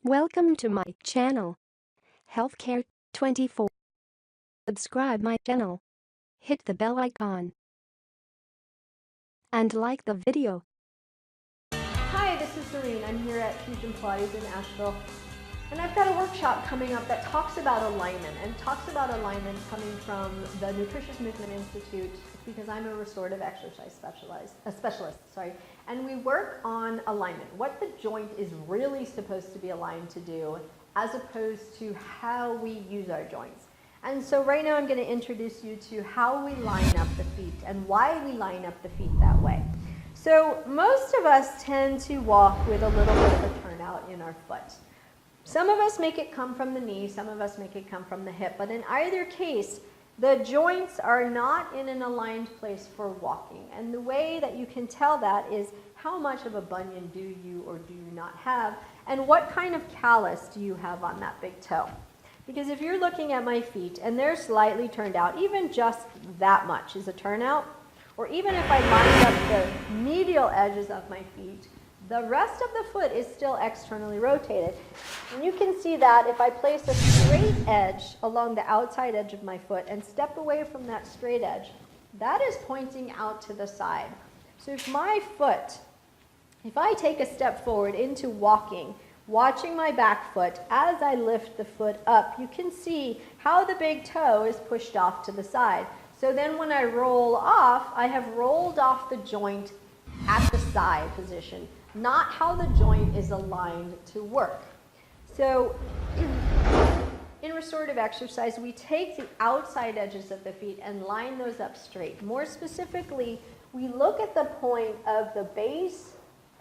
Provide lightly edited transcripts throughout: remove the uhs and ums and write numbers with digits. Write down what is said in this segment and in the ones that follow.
Welcome to my channel, Healthcare 24. Subscribe my channel, hit the bell icon, and like the video. Hi, this is Doreen. I'm here at Fusion Pilates in Asheville, and I've got a workshop coming up that talks about alignment, and talks about alignment coming from the Nutritious Movement Institute, because I'm a restorative exercise specialist, and we work on alignment, what the joint is really supposed to be aligned to do, as opposed to how we use our joints. And so right now I'm going to introduce you to how we line up the feet and why we line up the feet that way. So most of us tend to walk with a little bit of a turnout in our foot. Some of us make it come from the knee, some of us make it come from the hip, but in either case, the joints are not in an aligned place for walking. And the way that you can tell that is how much of a bunion do you or do you not have, and what kind of callus do you have on that big toe. Because if you're looking at my feet and they're slightly turned out, even just that much is a turnout, or even if I lined up the medial edges of my feet, the rest of the foot is still externally rotated. And you can see that if I place a straight edge along the outside edge of my foot and step away from that straight edge, that is pointing out to the side. So if my foot, if I take a step forward into walking, watching my back foot, as I lift the foot up, you can see how the big toe is pushed off to the side. So then when I roll off, I have rolled off the joint at the side position, not how the joint is aligned to work. So in restorative exercise, we take the outside edges of the feet and line those up straight. More specifically, we look at the point of the base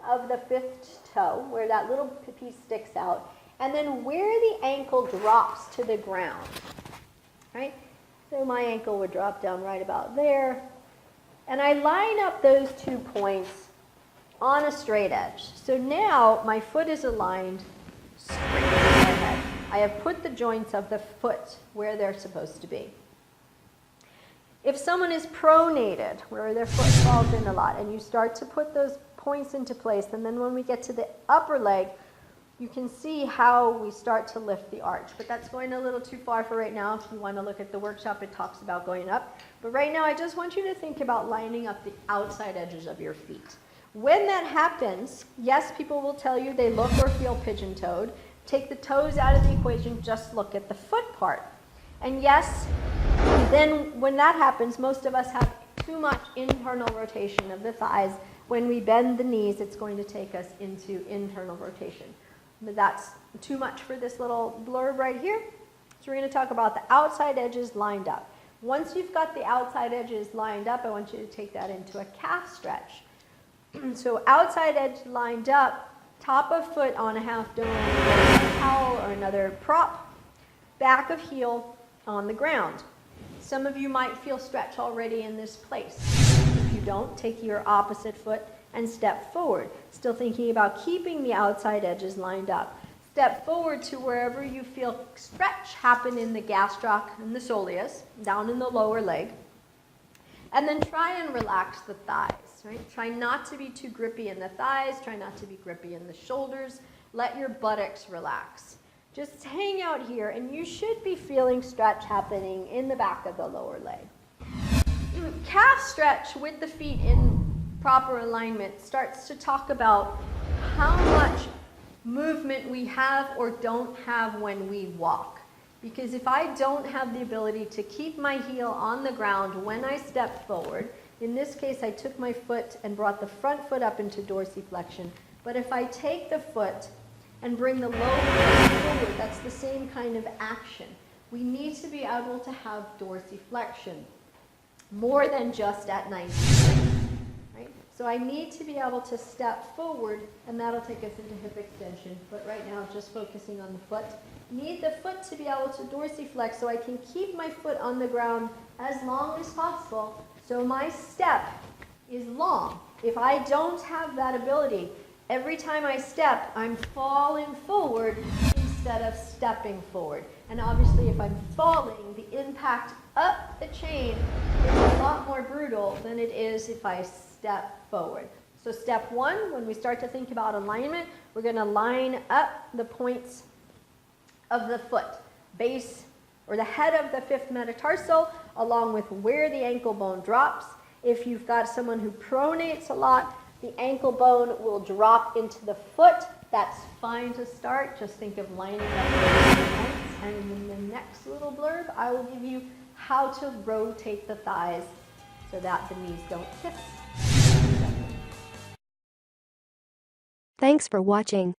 of the fifth toe, where that little piece sticks out, and then where the ankle drops to the ground, right? So my ankle would drop down right about there, and I line up those 2 points on a straight edge. So now my foot is aligned straight ahead. I have put the joints of the foot where they're supposed to be. If someone is pronated, where their foot falls in a lot, and you start to put those points into place, and then when we get to the upper leg, you can see how we start to lift the arch. But that's going a little too far for right now. If you want to look at the workshop, it talks about going up. But right now, I just want you to think about lining up the outside edges of your feet. When that happens, yes, people will tell you they look or feel pigeon-toed. Take the toes out of the equation, just look at the foot part. And yes, then when that happens, most of us have too much internal rotation of the thighs. When we bend the knees, it's going to take us into internal rotation. But that's too much for this little blurb right here. So we're going to talk about the outside edges lined up. Once you've got the outside edges lined up, I want you to take that into a calf stretch. So outside edge lined up, top of foot on a half dome, a towel or another prop, back of heel on the ground. Some of you might feel stretch already in this place. If you don't, take your opposite foot and step forward, still thinking about keeping the outside edges lined up. Step forward to wherever you feel stretch happen in the gastroc and the soleus, down in the lower leg. And then try and relax the thighs, right? Try not to be too grippy in the thighs, try not to be grippy in the shoulders. Let your buttocks relax. Just hang out here, and you should be feeling stretch happening in the back of the lower leg. Calf stretch with the feet in proper alignment starts to talk about how much movement we have or don't have when we walk. Because if I don't have the ability to keep my heel on the ground when I step forward, in this case I took my foot and brought the front foot up into dorsiflexion, but if I take the foot and bring the lower leg forward, that's the same kind of action. We need to be able to have dorsiflexion more than just at 90 degrees, right? So I need to be able to step forward, and that'll take us into hip extension, but right now just focusing on the foot. Need the foot to be able to dorsiflex so I can keep my foot on the ground as long as possible, so my step is long. If I don't have that ability, every time I step, I'm falling forward instead of stepping forward. And obviously, if I'm falling, the impact up the chain is a lot more brutal than it is if I step forward. So So step one, when we start to think about alignment, we're going to line up the points of the foot, base or the head of the fifth metatarsal, along with where the ankle bone drops. If you've got someone who pronates a lot, the ankle bone will drop into the foot. That's fine to start. Just think of lining up those points. And in the next little blurb, I will give you how to rotate the thighs so that the knees don't kiss. Thanks for watching.